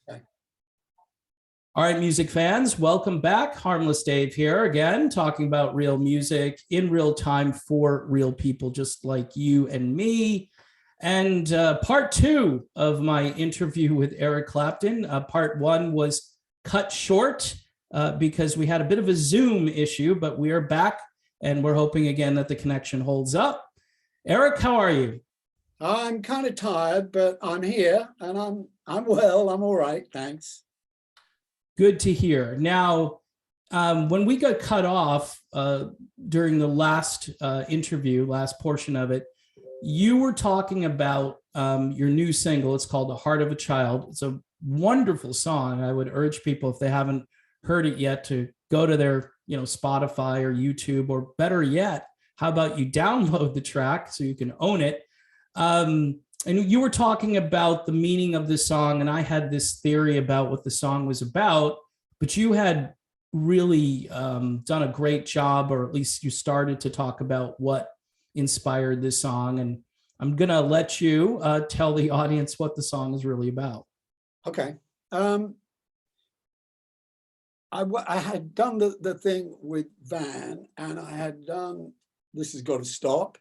Okay. All right, music fans, welcome back. Harmless Dave here again, talking about real music in real time for real people just like you and me. And part two of my interview with Eric Clapton. Part one was cut short because we had a bit of a Zoom issue, but we are back and we're hoping again that the connection holds up. Eric, how are you? I'm kind of tired, but I'm here and I'm well. I'm all right, thanks. Good to hear. Now, when we got cut off during the last interview, last portion of it, you were talking about your new single. It's called "The Heart of a Child." It's a wonderful song. I would urge people, if they haven't heard it yet, to go to their Spotify or YouTube, or better yet, how about you download the track so you can own it. And you were talking about the meaning of the song, and I had this theory about what the song was about, but you had really done a great job, or at least you started to talk about what inspired this song. And I'm going to let you tell the audience what the song is really about. Okay. I had done the thing with Van, and I had done This Has Got to Stop.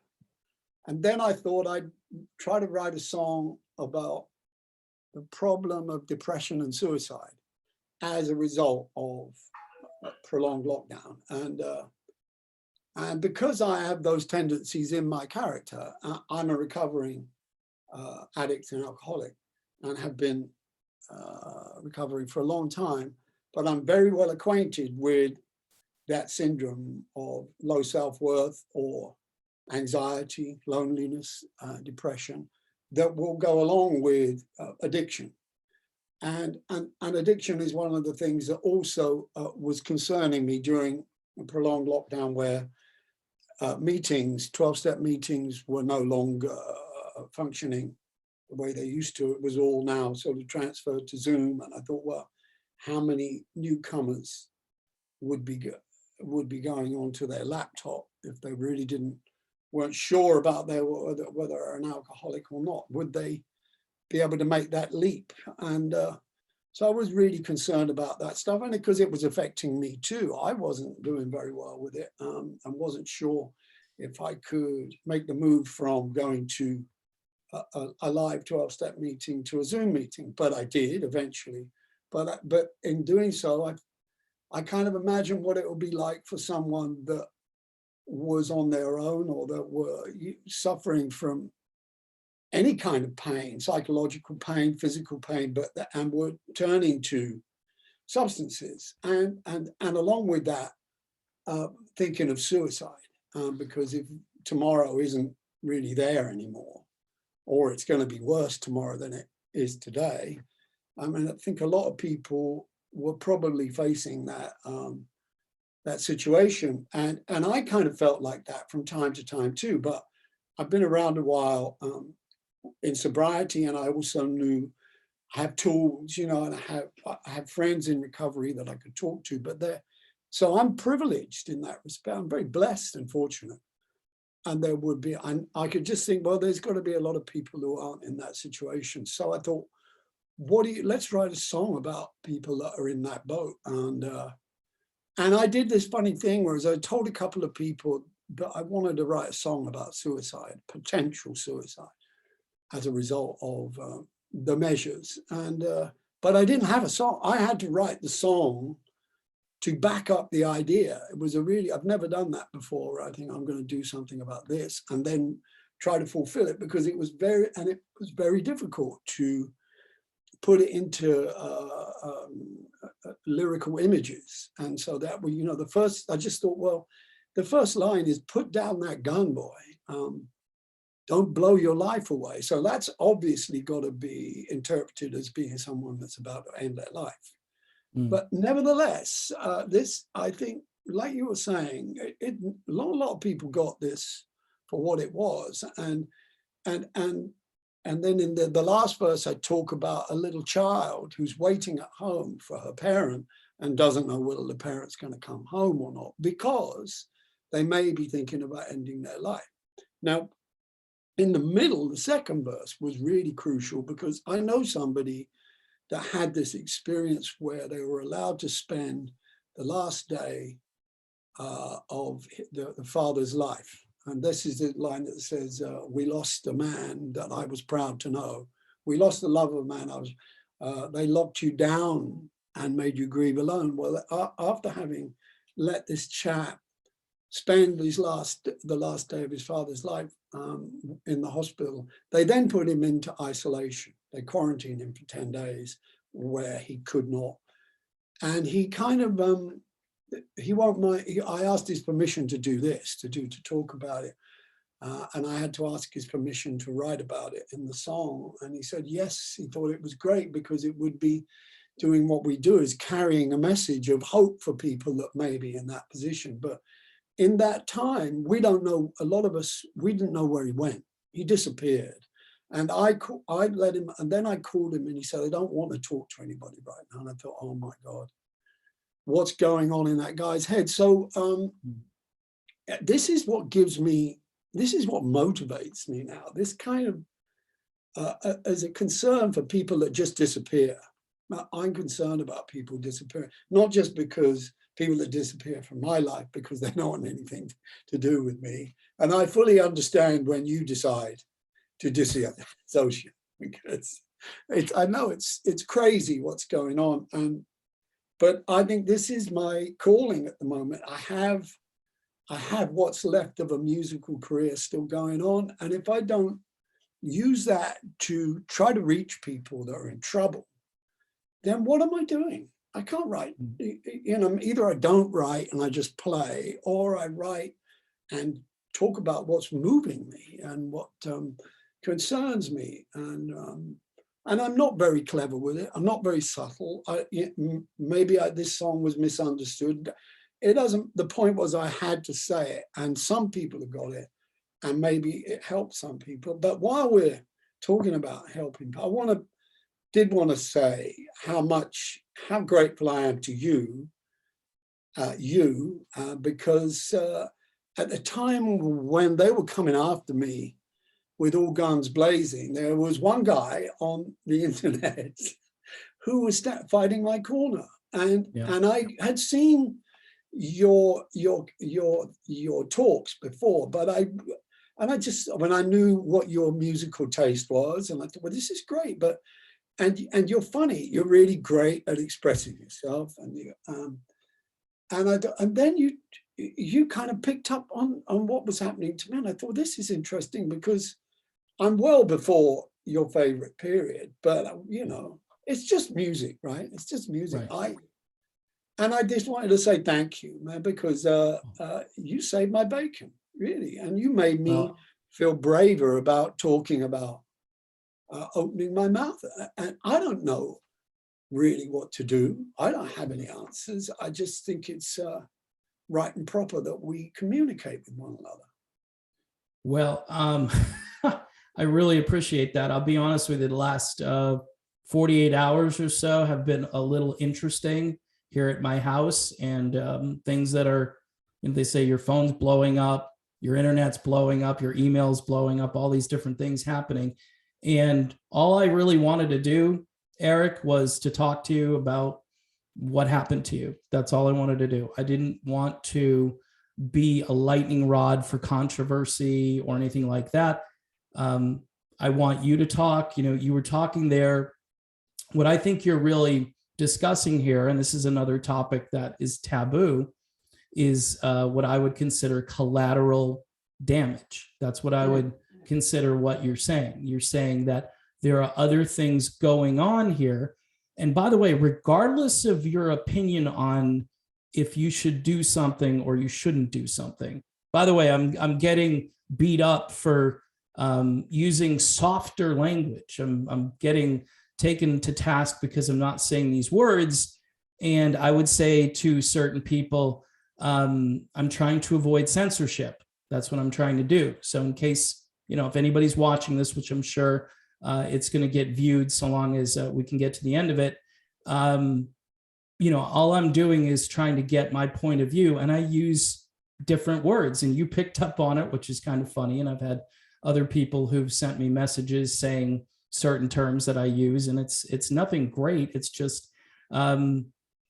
And then I thought I'd try to write a song about the problem of depression and suicide as a result of prolonged lockdown. And because I have those tendencies in my character, I'm a recovering addict and alcoholic, and have been recovering for a long time, but I'm very well acquainted with that syndrome of low self-worth or anxiety, loneliness, depression that will go along with addiction. And addiction is one of the things that also was concerning me during a prolonged lockdown, where meetings, 12-step meetings, were no longer functioning the way they used to. It was all now sort of transferred to Zoom. And I thought, well, how many newcomers would be going onto their laptop if they really weren't sure about whether they're an alcoholic or not? Would they be able to make that leap? And so I was really concerned about that stuff, and because it was affecting me too. I wasn't doing very well with it, and wasn't sure if I could make the move from going to a live 12-step meeting to a Zoom meeting, but I did eventually. But in doing so, I kind of imagined what it would be like for someone that was on their own, or that were suffering from any kind of pain, psychological pain, physical pain, and were turning to substances, and along with that, thinking of suicide, because if tomorrow isn't really there anymore, or it's going to be worse tomorrow than it is today. I mean, I think a lot of people were probably facing that situation. And I kind of felt like that from time to time too, but I've been around a while in sobriety, and I also I have tools, and I have friends in recovery that I could talk to, so I'm privileged in that respect. I'm very blessed and fortunate. And there would be, I could just think, well, there's got to be a lot of people who aren't in that situation. So I thought, let's write a song about people that are in that boat. And I did this funny thing, whereas I told a couple of people that I wanted to write a song about suicide, potential suicide, as a result of the measures. But I didn't have a song. I had to write the song to back up the idea. It was I've never done that before. I think I'm going to do something about this and then try to fulfill it, because it was very difficult to put it into lyrical images. And so that was, I just thought, well, the first line is, "Put down that gun, boy. Don't blow your life away." So that's obviously got to be interpreted as being someone that's about to end their life. But nevertheless, this, I think, like you were saying, a lot of people got this for what it was. And then in the last verse, I talk about a little child who's waiting at home for her parent and doesn't know whether the parent's going to come home or not, because they may be thinking about ending their life. Now, in the middle, the second verse was really crucial, because I know somebody that had this experience where they were allowed to spend the last day of the father's life. And this is the line that says, we lost a man that I was proud to know. We lost the love of a man. They locked you down and made you grieve alone. Well, after having let this chap spend the last day of his father's life in the hospital, they then put him into isolation. They quarantined him for 10 days where he could not. And he kind of, he won't mind. I asked his permission to do this, to talk about it. And I had to ask his permission to write about it in the song. And he said, yes, he thought it was great because it would be doing what we do, is carrying a message of hope for people that may be in that position. But in that time, we don't know, a lot of us, we didn't know where he went. He disappeared. And I let him, and then I called him and he said, I don't want to talk to anybody right now. And I thought, oh my God, what's going on in that guy's head? So this is what gives me, this is what motivates me now. This kind of, as a concern for people that just disappear. I'm concerned about people disappearing, not just because people that disappear from my life because they don't want anything to do with me. And I fully understand when you decide to disassociate, because I know it's crazy what's going on. But I think this is my calling at the moment. I have what's left of a musical career still going on. And if I don't use that to try to reach people that are in trouble, then what am I doing? I can't write. You know, either I don't write and I just play, or I write and talk about what's moving me and what concerns me. And I'm not very clever with it. I'm not very subtle. Maybe this song was misunderstood. It doesn't, the point was I had to say it, and some people have got it, and maybe it helped some people. But while we're talking about helping, I did want to say how grateful I am to you, because at the time when they were coming after me with all guns blazing, there was one guy on the internet who was fighting my corner, and I had seen your talks before, but I just, when I knew what your musical taste was, and I thought, well, this is great, but and you're funny, you're really great at expressing yourself, and then you kind of picked up on what was happening to me, and I thought, this is interesting because I'm well before your favorite period, but you know, it's just music, right? It's just music. Right. I just wanted to say thank you, man, because you saved my bacon, really, and you made me feel braver about talking about opening my mouth. And I don't know really what to do. I don't have any answers. I just think it's right and proper that we communicate with one another. Well, I really appreciate that. I'll be honest with you, the last 48 hours or so have been a little interesting here at my house, and things that are, they say your phone's blowing up, your internet's blowing up, your email's blowing up, all these different things happening. And all I really wanted to do, Eric, was to talk to you about what happened to you. That's all I wanted to do. I didn't want to be a lightning rod for controversy or anything like that. I want you to talk. You know, you were talking there. What I think you're really discussing here, and this is another topic that is taboo, is what I would consider collateral damage. That's what I would consider what you're saying. You're saying that there are other things going on here. And by the way, regardless of your opinion on if you should do something or you shouldn't do something, by the way, I'm getting beat up for using softer language. I'm getting taken to task because I'm not saying these words. And I would say to certain people, I'm trying to avoid censorship. That's what I'm trying to do. So in case, you know, if anybody's watching this, which I'm sure it's going to get viewed so long as we can get to the end of it, you know, all I'm doing is trying to get my point of view, and I use different words, and you picked up on it, which is kind of funny. And I've had other people who've sent me messages saying certain terms that I use, and it's nothing great. It's just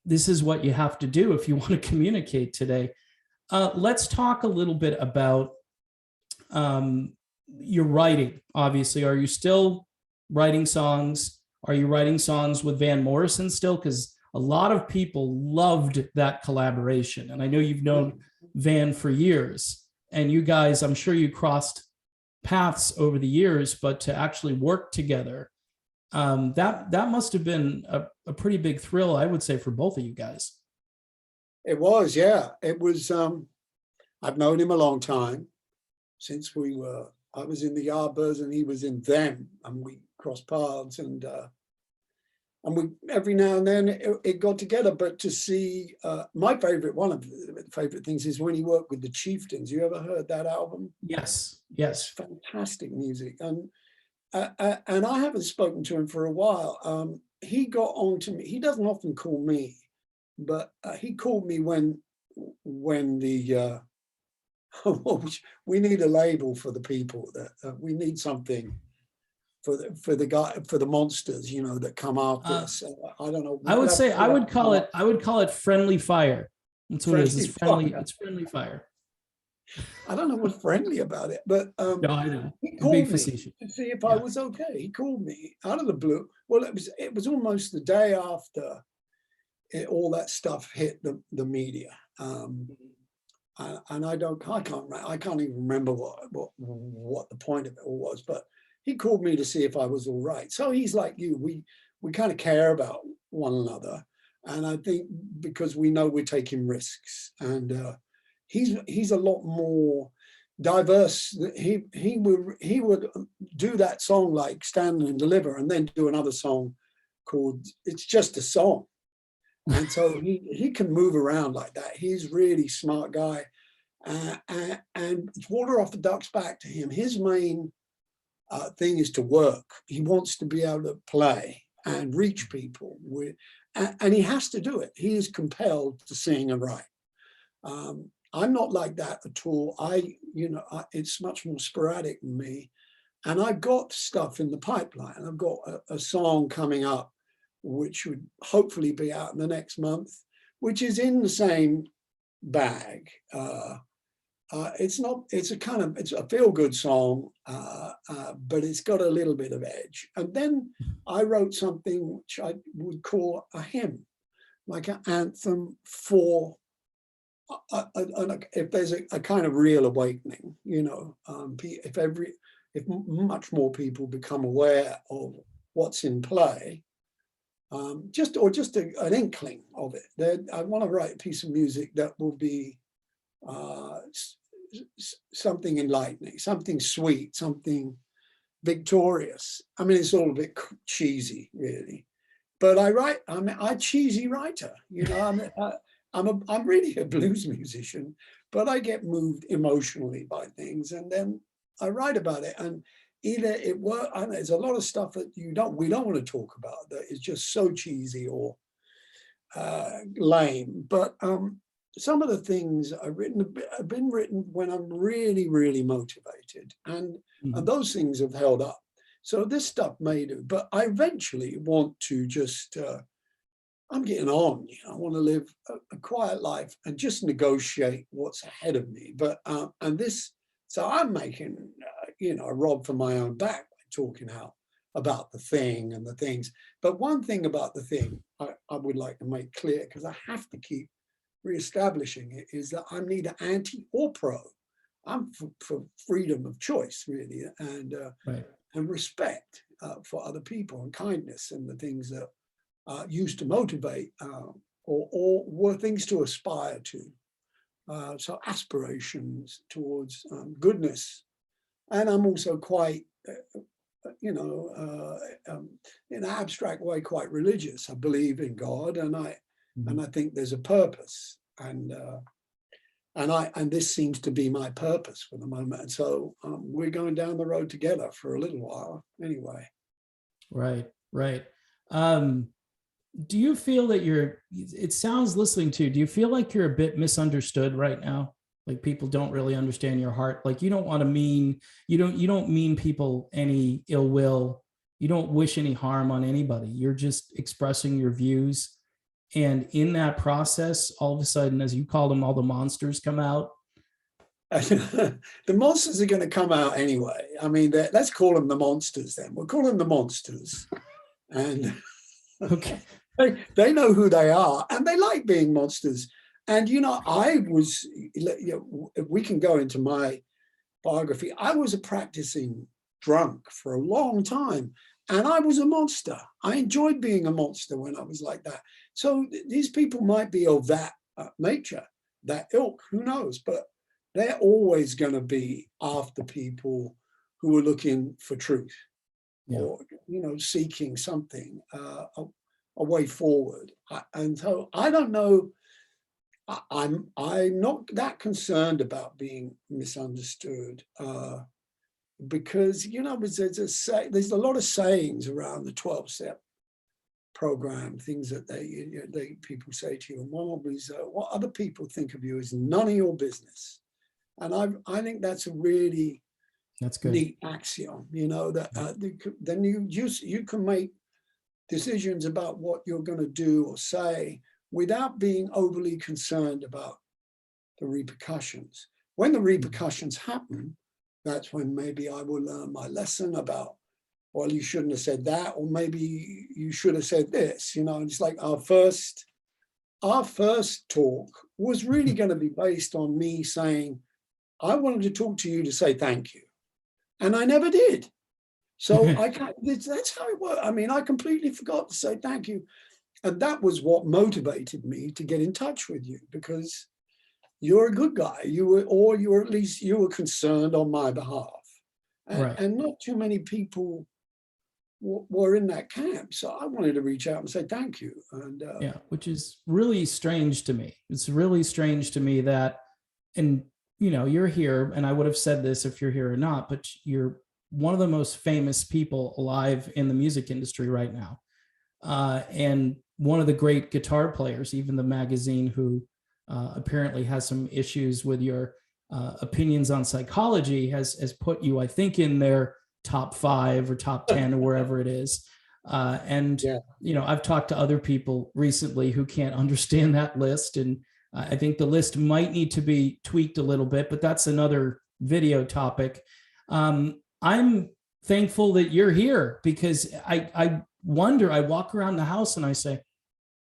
this is what you have to do if you want to communicate today. Let's talk a little bit about your writing. Obviously, are you still writing songs? Are you writing songs with Van Morrison still? Because a lot of people loved that collaboration, and I know you've known Van for years, and you guys, I'm sure you crossed paths over the years, but to actually work together, that must have been a pretty big thrill, I would say, for both of you guys. It was, yeah. It was. I've known him a long time, since I was in the Yardbirds and he was in them, and we crossed paths, and we every now and then it got together. But to see my favorite, one of the favorite things is when he worked with the Chieftains. You ever heard that album? Yes. Fantastic music, and I haven't spoken to him for a while. He got on to me. He doesn't often call me, but he called me when the we need a label for the people, that we need something for the monsters, that come after us. I don't know. I would call it friendly fire. That's what it is. It's friendly. It's friendly fire. I don't know what's friendly about it, but no, I know. He called Big me facetious. to see if I was okay. He called me out of the blue. Well, it was almost the day after all that stuff hit the media. And I can't even remember what the point of it all was, but he called me to see if I was all right. So he's like you, we kind of care about one another. And I think because we know we're taking risks, and he's a lot more diverse. He would do that song like Stand and Deliver, and then do another song called It's Just a Song. And so he can move around like that. He's really smart guy. And it's water off a duck's back to him. His main thing is to work. He wants to be able to play and reach people. And he has to do it. He is compelled to sing and write. I'm not like that at all. It's much more sporadic than me. And I've got stuff in the pipeline. I've got a song coming up, which would hopefully be out in the next month, which is in the same bag. It's a feel-good song, but it's got a little bit of edge. And then I wrote something which I would call a hymn, like an anthem for if there's a kind of real awakening, if much more people become aware of what's in play. Just an inkling of it. I want to write a piece of music that will be something enlightening, something sweet, something victorious. I mean, it's all a bit cheesy, really, but I'm a cheesy writer. I'm really a blues musician, but I get moved emotionally by things, and then I write about it. And either it works, and there's a lot of stuff that we don't want to talk about that is just so cheesy or lame. But some of the things I've been written when I'm really, really motivated, and those things have held up. So this stuff may do, but I eventually want to just. I'm getting on. I want to live a quiet life and just negotiate what's ahead of me. But so I'm making a rod for my own back by talking out about the thing and the things. But one thing about the thing I would like to make clear, because I have to keep reestablishing it, is that I'm neither anti or pro. I'm for freedom of choice, really, and respect for other people, and kindness, and the things that used to motivate or were things to aspire to. So aspirations towards goodness. And I'm also quite, in an abstract way, quite religious. I believe in God, and I think there's a purpose, and this seems to be my purpose for the moment. And so we're going down the road together for a little while, anyway. Right. Do you feel that it sounds listening to, do you feel like you're a bit misunderstood right now? Like people don't really understand your heart. Like you don't mean people any ill will. you don't wish any harm on anybody. You're just expressing your views. And in that process, all of a sudden, as you call them, all the monsters come out. The monsters are going to come out anyway. I mean, let's call them the monsters then. We'll call them the monsters. And Okay. they know who they are, and they like being monsters. And, I was, if we can go into my biography, I was a practicing drunk for a long time, and I was a monster. I enjoyed being a monster when I was like that. So these people might be of that nature, that ilk, who knows? But they're always going to be after people who are looking for truth, or, seeking something, a way forward. And so I don't know. I'm not that concerned about being misunderstood, because there's a lot of sayings around the 12-step program, things that they people say to you, and one always what other people think of you is none of your business. And I think that's a really good. Neat axiom, that then you can make decisions about what you're going to do or say without being overly concerned about the repercussions. When the repercussions happen, that's when maybe I will learn my lesson about, well, you shouldn't have said that, or maybe you should have said this. It's like our first talk was really going to be based on me saying, I wanted to talk to you to say thank you. And I never did. So that's how it worked. I mean, I completely forgot to say thank you. And that was what motivated me to get in touch with you, because you're a good guy. You were concerned on my behalf. And not too many people were in that camp. So I wanted to reach out and say thank you. And which is really strange to me. It's really strange to me that, and you're here, and I would have said this if you're here or not, but you're one of the most famous people alive in the music industry right now. And one of the great guitar players, even the magazine who apparently has some issues with your opinions on psychology has put you, I think, in their top 5 or top 10 or wherever it is. I've talked to other people recently who can't understand that list. And I think the list might need to be tweaked a little bit, but that's another video topic. I'm thankful that you're here, because I wonder, I walk around the house and I say,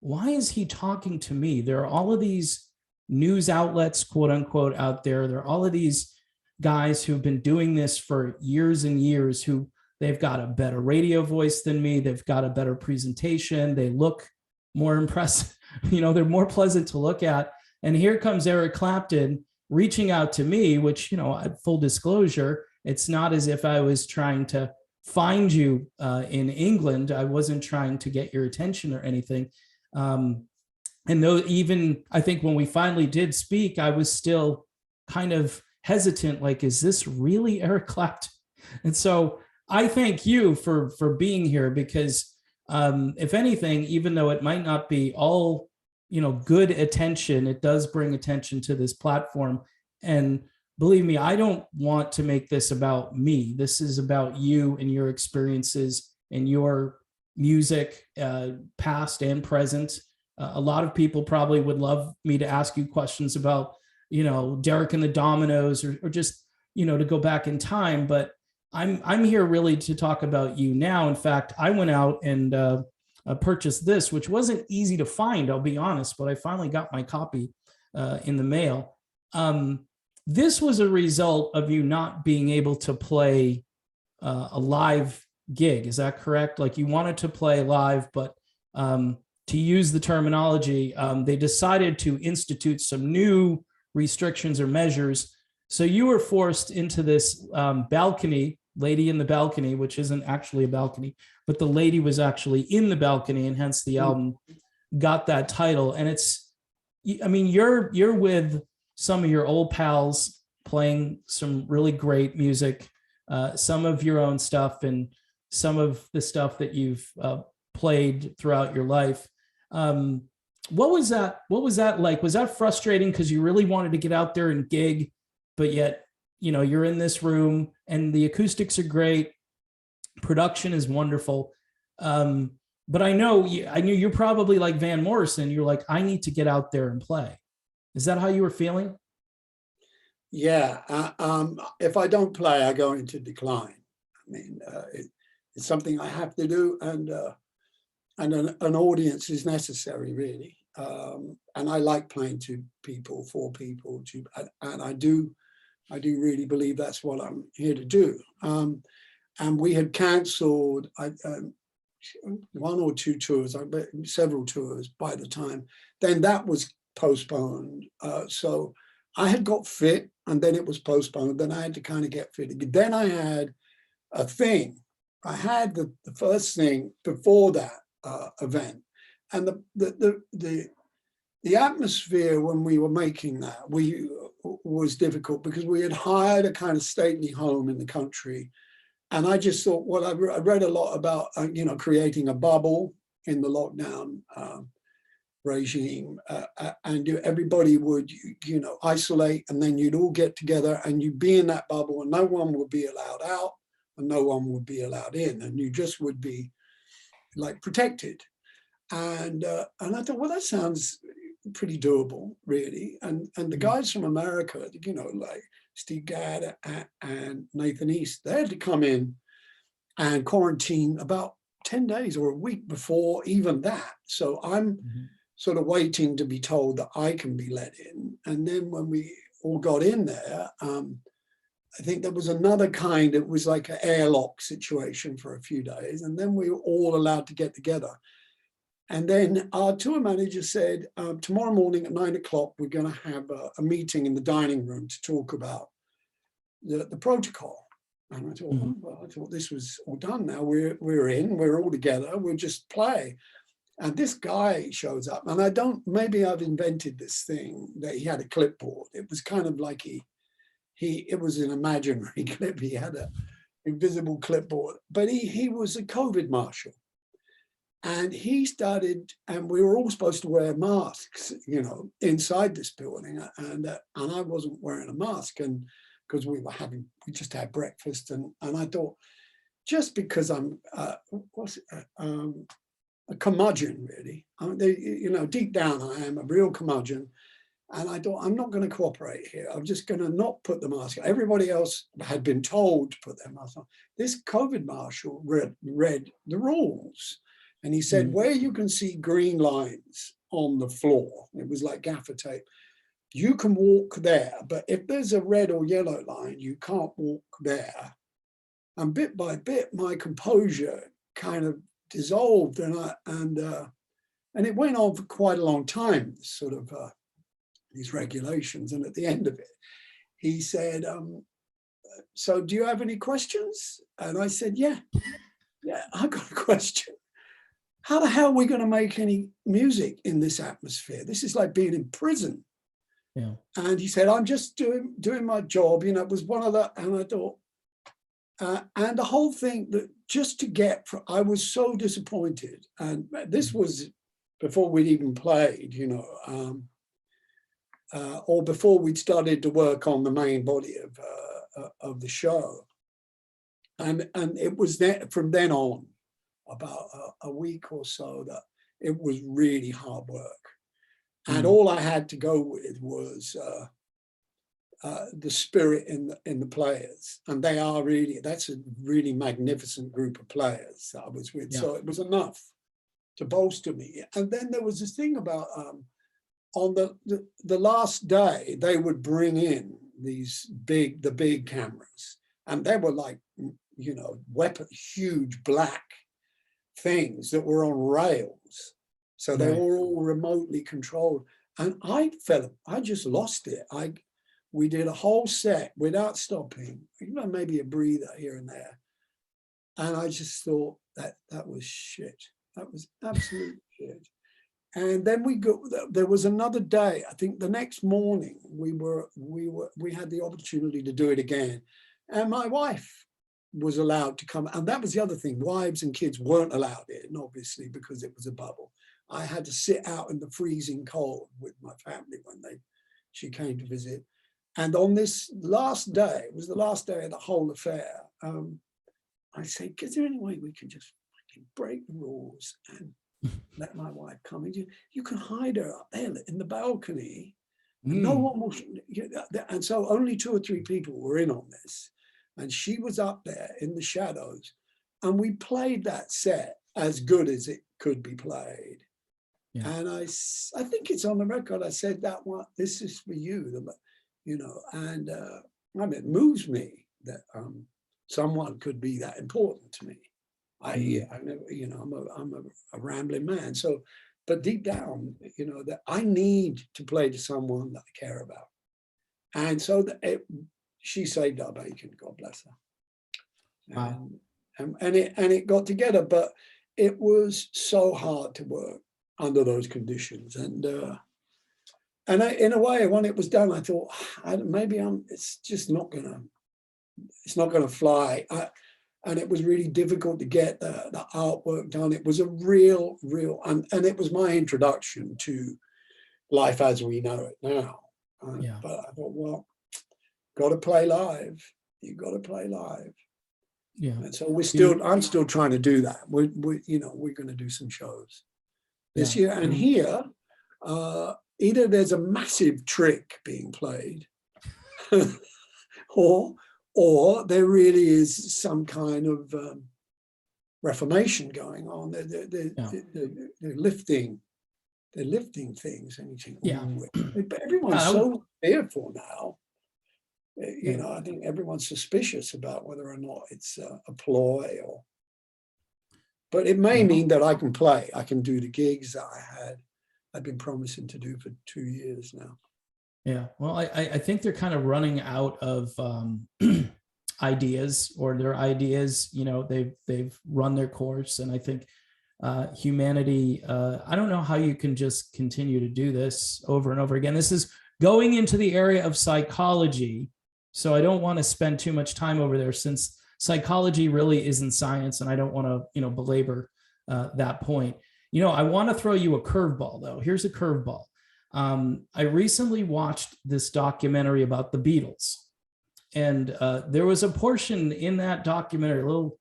why is he talking to me? There are all of these news outlets, quote unquote, out there. There are all of these guys who've been doing this for years and years, who they've got a better radio voice than me. They've got a better presentation. They look more impressive. They're more pleasant to look at. And here comes Eric Clapton reaching out to me, which, full disclosure, it's not as if I was trying to find you in England. I wasn't trying to get your attention or anything. And though, even I think when we finally did speak, I was still kind of hesitant, like, is this really Eric Clapton? And so I thank you for being here, because if anything, even though it might not be all, good attention, it does bring attention to this platform. And believe me, I don't want to make this about me. This is about you and your experiences and your music, past and present. A lot of people probably would love me to ask you questions about, Derek and the Dominoes, or just, to go back in time. But I'm here really to talk about you now. In fact, I went out and purchased this, which wasn't easy to find, I'll be honest, but I finally got my copy in the mail. This was a result of you not being able to play a live gig. Is that correct? Like, you wanted to play live, but to use the terminology, they decided to institute some new restrictions or measures. So you were forced into this balcony, lady in the balcony, which isn't actually a balcony, but the lady was actually in the balcony, and hence the album got that title. And you're with some of your old pals playing some really great music, some of your own stuff, and some of the stuff that you've played throughout your life. What was that like? Was that frustrating because you really wanted to get out there and gig, but yet, you're in this room and the acoustics are great, production is wonderful. But I know you're probably like Van Morrison. You're like, I need to get out there and play. Is that how you were feeling? Yeah. If I don't play, I go into decline. I mean, it's something I have to do, and an audience is necessary, really. And I like playing to people, for people, and I do really believe that's what I'm here to do. And we had cancelled one or two tours, several tours by the time. Then that was postponed. So I had got fit, and then it was postponed. Then I had to kind of get fit again. Then I had a thing. I had the first thing before that event, and the atmosphere when we were making that was difficult, because we had hired a kind of stately home in the country. And I just thought, well, I read a lot about, creating a bubble in the lockdown regime, and everybody would, isolate, and then you'd all get together and you'd be in that bubble, and no one would be allowed out and no one would be allowed in, and you just would be like protected. And I thought, well, that sounds pretty doable, really. And the guys from America, like Steve Gadd and Nathan East, they had to come in and quarantine about 10 days or a week before even that. So I'm sort of waiting to be told that I can be let in. And then when we all got in there, I think there was another kind, it was like an airlock situation for a few days. And then we were all allowed to get together. And then our tour manager said, tomorrow morning at 9 o'clock, we're going to have a meeting in the dining room to talk about the protocol. And I thought, well, I thought this was all done now. We're in, we're all together, we'll just play. And this guy shows up, and maybe I've invented this thing that he had a clipboard. It was kind of like it was an imaginary clip. He had an invisible clipboard, but he was a COVID marshal. And he started, and we were all supposed to wear masks, inside this building. And I wasn't wearing a mask, and because we just had breakfast. And I thought, just because I'm, a curmudgeon, really, deep down, I am a real curmudgeon. And I thought, I'm not going to cooperate here. I'm just going to not put the mask on. Everybody else had been told to put their mask on. This COVID marshal read the rules. And he said, where you can see green lines on the floor, it was like gaffer tape, you can walk there. But if there's a red or yellow line, you can't walk there. And bit by bit, my composure kind of dissolved. And it went on for quite a long time, sort of these regulations. And at the end of it, he said, so do you have any questions? And I said, yeah, I got a question. How the hell are we going to make any music in this atmosphere? This is like being in prison. Yeah. And he said, I'm just doing my job. It was one of the, and I thought, and the whole thing that just to get, I was so disappointed. And this was before we'd even played, or before we'd started to work on the main body of the show. And it was there from then on, about a week or so, that it was really hard work. And all I had to go with was the spirit in the players. And that's a really magnificent group of players that I was with. Yeah. So it was enough to bolster me. And then there was this thing about on the last day, they would bring in the big cameras, and they were like, huge black things that were on rails. So they were all remotely controlled. And I just lost it. We did a whole set without stopping, maybe a breather here and there. And I just thought that was shit. That was absolute shit. And then there was another day, I think the next morning, we had the opportunity to do it again. And my wife was allowed to come. And that was the other thing. Wives and kids weren't allowed in, obviously, because it was a bubble. I had to sit out in the freezing cold with my family when she came to visit. And on this last day, it was the last day of the whole affair, I say, is there any way we can just break the rules and let my wife come in? You can hide her up there in the balcony. And no one will, and so only 2 or 3 people were in on this. And she was up there in the shadows. And we played that set as good as it could be played. Yeah. And I think it's on the record. I said that one, this is for you, and I mean, it moves me that someone could be that important to me. I never, I'm a rambling man. So, but deep down, that I need to play to someone that I care about. And so she saved our bacon, God bless her. Wow. And it got together, but it was so hard to work under those conditions. And in a way, when it was done, I thought, it's not gonna fly. And it was really difficult to get the artwork done. It was a real, and it was my introduction to life as we know it now. But I thought, well, got to play live. You got to play live. Yeah. And so I'm still trying to do that. We're going to do some shows this year. And here, either there's a massive trick being played, or there really is some kind of reformation going on. They're lifting things, and you think, but everyone's so fearful now. I think everyone's suspicious about whether or not it's a ploy but it may mean that I can play. I can do the gigs that I've been promising to do for 2 years now. Yeah, well, I think they're kind of running out of ideas, or their ideas, they've run their course. And I think humanity, I don't know how you can just continue to do this over and over again. This is going into the area of psychology, so I don't want to spend too much time over there, since psychology really isn't science, and I don't want to, belabor that point. I want to throw you a curveball, though. Here's a curveball. I recently watched this documentary about the Beatles, and there was a portion in that documentary, a little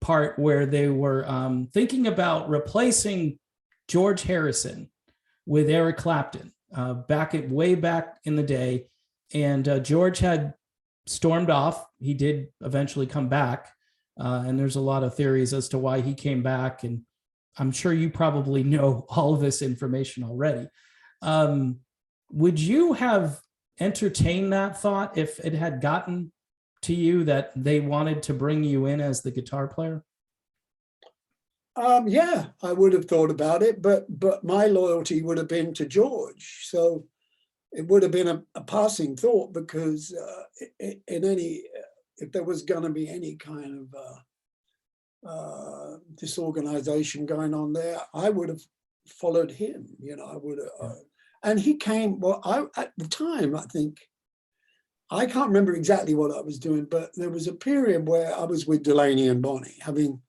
part, where they were thinking about replacing George Harrison with Eric Clapton way back in the day. And George had stormed off. He did eventually come back, and there's a lot of theories as to why he came back, and I'm sure you probably know all of this information already. Would you have entertained that thought if it had gotten to you that they wanted to bring you in as the guitar player? Yeah, I would have thought about it, but my loyalty would have been to George. So it would have been a passing thought, because if there was going to be any kind of disorganization going on there, I would have followed him. I would have. And he came. Well, at the time, I think, I can't remember exactly what I was doing, but there was a period where I was with Delaney and Bonnie, having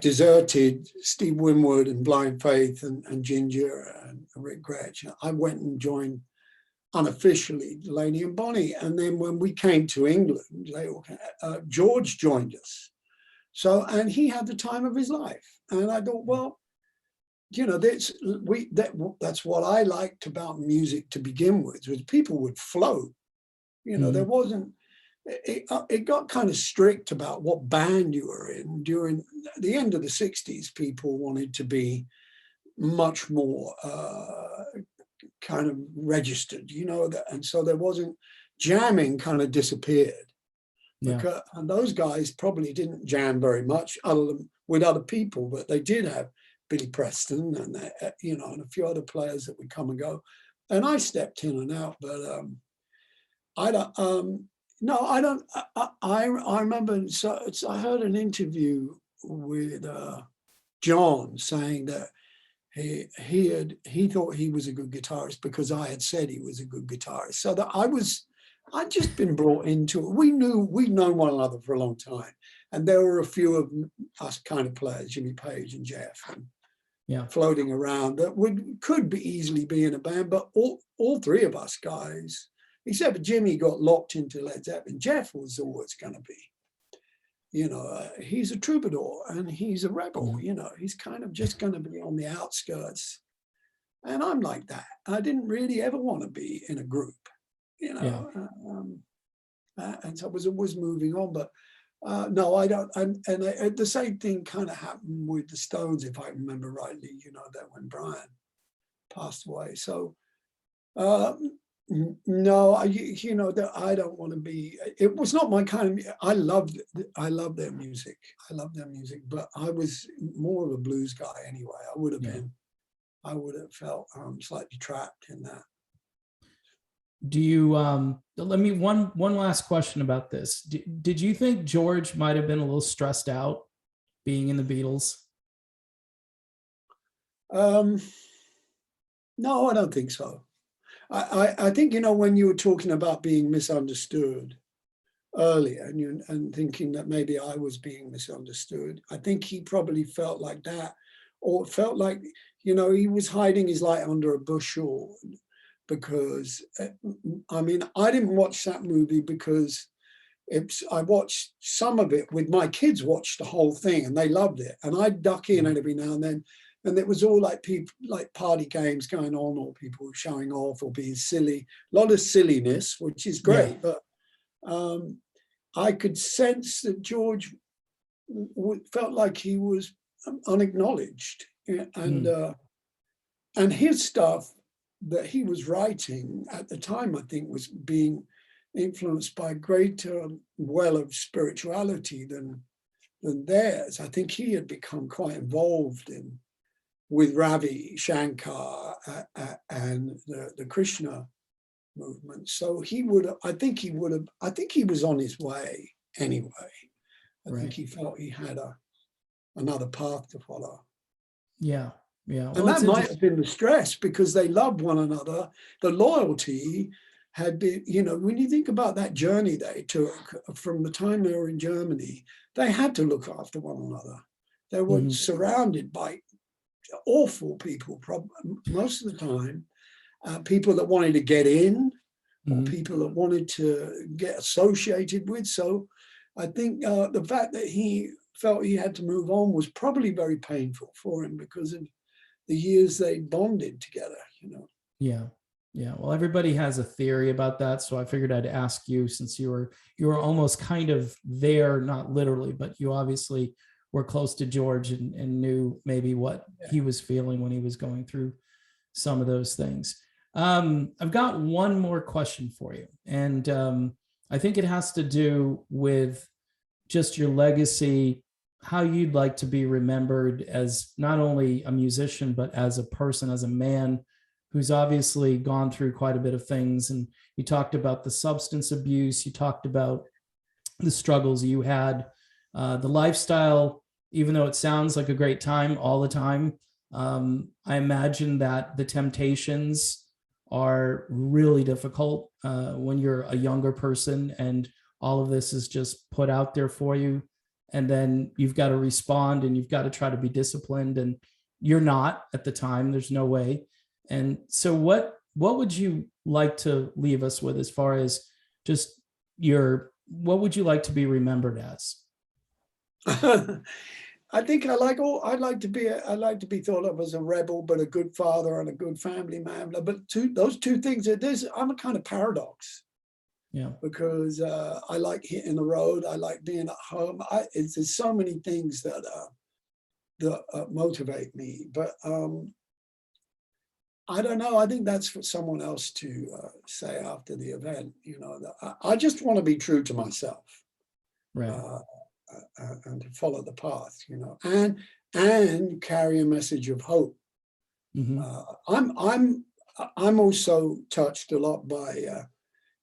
deserted Steve Winwood and Blind Faith and Ginger and Rick Gretsch. I went and joined unofficially Delaney and Bonnie. And then when we came to England, George joined us. So, and he had the time of his life. And I thought, well, that's what I liked about music to begin with, was people would float. There wasn't, it got kind of strict about what band you were in. During the end of the 60s, people wanted to be much more kind of registered, and so there wasn't, jamming kind of disappeared. And those guys probably didn't jam very much other than with other people, but they did have Billy Preston and and a few other players that would come and go, and I stepped in and out. But I don't. No, I don't. I remember. I heard an interview with John saying that he thought he was a good guitarist because I had said he was a good guitarist. So that I'd just been brought into it. We'd known one another for a long time, and there were a few of us kind of players, Jimmy Page and Jeff, and floating around that could be easily be in a band. But all three of us guys, except Jimmy, got locked into Led Zeppelin. Jeff was always going to be. he's a troubadour and he's a rebel, Mhm. he's kind of just going to be on the outskirts. And I'm like that. I didn't really ever want to be in a group, you Yeah. know, and so I was always moving on. But no, I don't. The same thing kind of happened with the Stones, if I remember rightly, that when Brian passed away. So no, that I don't want to be. It was not my kind of. I love their music. I love their music, but I was more of a blues guy anyway. I would have Yeah. been. I would have felt slightly trapped in that. Do you let me one last question about this. Did you think George might have been a little stressed out being in the Beatles? Um, no, I don't think so. I think when you were talking about being misunderstood earlier, and thinking that maybe I was being misunderstood, I think he probably felt like that, or felt like he was hiding his light under a bushel, because I mean, I didn't watch that movie because I watched some of it with my kids, watched the whole thing and they loved it, and I'd duck in every now and then, and it was all like people, like party games going on, or people showing off or being silly, a lot of silliness, which is Yeah. great. But I could sense that George felt like he was unacknowledged, Mm. and his stuff that he was writing at the time, I think, was being influenced by a greater well of spirituality than theirs. I think he had become quite involved with Ravi Shankar and the Krishna movement. So I think he was on his way anyway. I think Right. he felt he had another path to follow. Yeah. Yeah. And Well, it's that might have interesting. been the stress, because they loved one another. The loyalty had been, when you think about that journey they took from the time they were in Germany, they had to look after one another. They were Mhm. surrounded by awful people, most of the time, people that wanted to get in, or Mhm. people that wanted to get associated with. So I think the fact that he felt he had to move on was probably very painful for him, because of the years they bonded together. Yeah. Yeah. Well, everybody has a theory about that, so I figured I'd ask you, since you were almost kind of there, not literally, but you obviously were close to George and knew maybe what he was feeling when he was going through some of those things. I've got one more question for you, and I think it has to do with just your legacy, how you'd like to be remembered as not only a musician, but as a person, as a man who's obviously gone through quite a bit of things. And you talked about the substance abuse, you talked about the struggles you had, the lifestyle, even though it sounds like a great time all the time. I imagine that the temptations are really difficult when you're a younger person and all of this is just put out there for you. And then you've got to respond and you've got to try to be disciplined. And you're not at the time, there's no way. And so what would you like to leave us with as far as just what would you like to be remembered as? I think I'd like to be thought of as a rebel, but a good father and a good family man. But those two things, I'm a kind of paradox, Yeah. because I like hitting the road. I like being at home. There's so many things that motivate me. But I don't know. I think that's for someone else to say after the event. I just want to be true to myself. Right. Uh, and to follow the path, and carry a message of hope. Mm-hmm. I'm also touched a lot by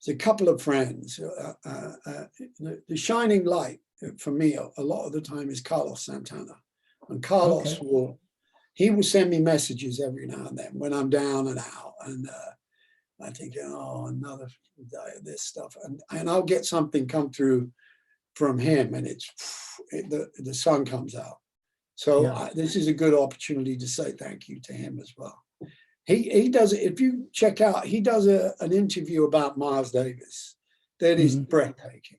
a couple of friends. The shining light for me a lot of the time is Carlos Santana, and Okay. he will send me messages every now and then when I'm down and out, and I think, oh, another day of this stuff, and I'll get something come through from him, and the sun comes out. So Yeah. this is a good opportunity to say thank you to him as well. He does it. If you check out, he does an interview about Miles Davis that is Mm-hmm. breathtaking.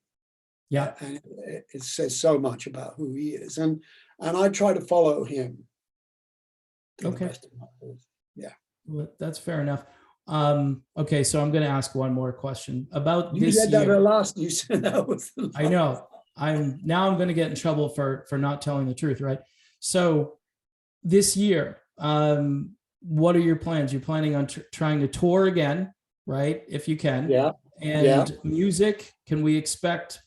Yeah. And it says so much about who he is. And I try to follow him to the Okay. best of my ability. Yeah. Well, that's fair enough. Okay, so I'm going to ask one more question about You this said that year. you said that was the last. I know. I'm going to get in trouble for not telling the truth, right? So this year, what are your plans? You're planning on trying to tour again, right? If you can. Yeah. And Yeah. music, can we expect?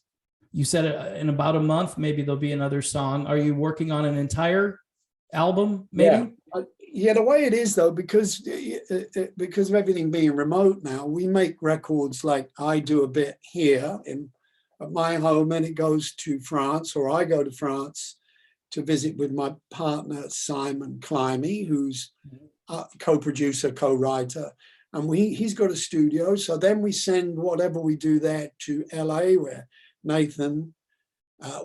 You said in about a month, maybe there'll be another song. Are you working on an entire album? Maybe. Yeah, the way it is though, because of everything being remote now, we make records like I do a bit here at my home, and it goes to France, or I go to France to visit with my partner Simon Climby, who's a co-producer, co-writer, and he's got a studio. So then we send whatever we do there to LA, where Nathan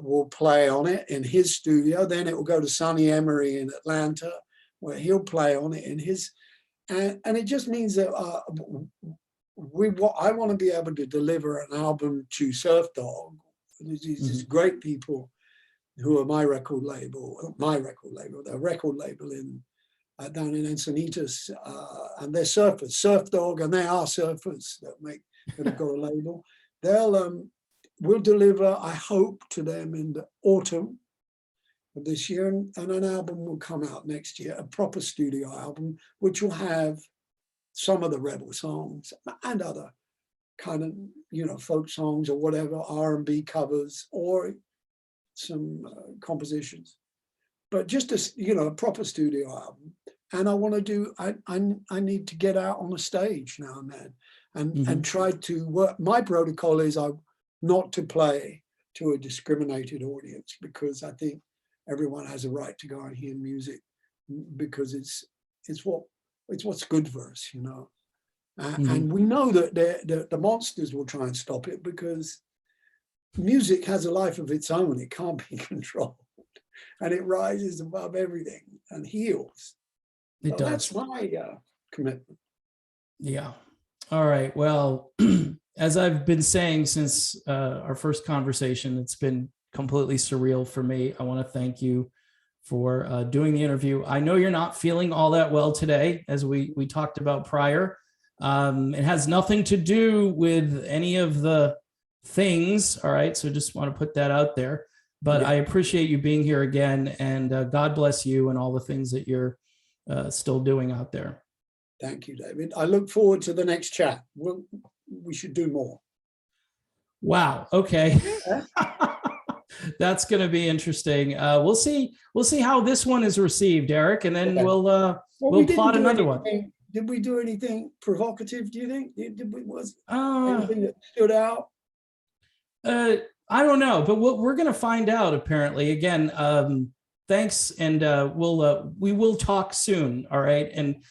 will play on it in his studio. Then it will go to Sonny Emery in Atlanta, where he'll play on it in his, and it just means that I want to be able to deliver an album to Surf Dog. These great people who are the record label in down in Encinitas, and they're surfers, Surf Dog, and they are surfers that have got a label. We'll deliver, I hope, to them in the autumn of this year, and an album will come out next year, a proper studio album, which will have some of the Rebel songs and other kind of, folk songs or whatever, R&B covers or some compositions, but just a proper studio album. And I want to do, I need to get out on the stage now and then and try to work. My protocol is not to play to a discriminated audience, because I think everyone has a right to go and hear music, because it's what's good for us, and we know that the monsters will try and stop it, because music has a life of its own. It can't be controlled, and it rises above everything and heals. It does. That's my commitment. Yeah. All right. Well, as I've been saying since our first conversation, it's been completely surreal for me. I want to thank you for doing the interview. I know you're not feeling all that well today, as we talked about prior. It has nothing to do with any of the things. All right. So just want to put that out there. But I appreciate you being here again, and God bless you and all the things that you're still doing out there. Thank you, David. I look forward to the next chat. We should do more. Wow. Okay. That's going to be interesting. We'll see how this one is received, Eric, and then we'll plot another one. Did we do anything provocative, do you think? Was anything that stood out? I don't know, but we're going to find out, apparently. Again, thanks, and we will talk soon. All right. And